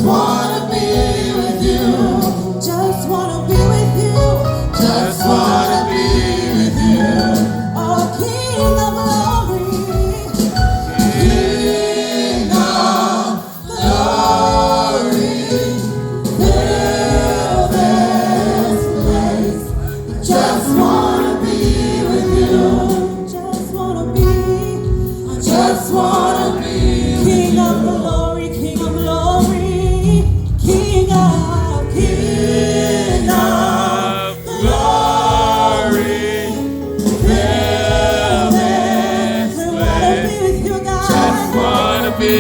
wanna be with you. Just wanna be with you. Just wanna be with you. Oh, King of glory. King of glory, fill this place. Just wanna be with you. Just wanna be. Just wanna be King of glory, King of glory, King of glory, fill this place. Wanna be with you, God. Just wanna be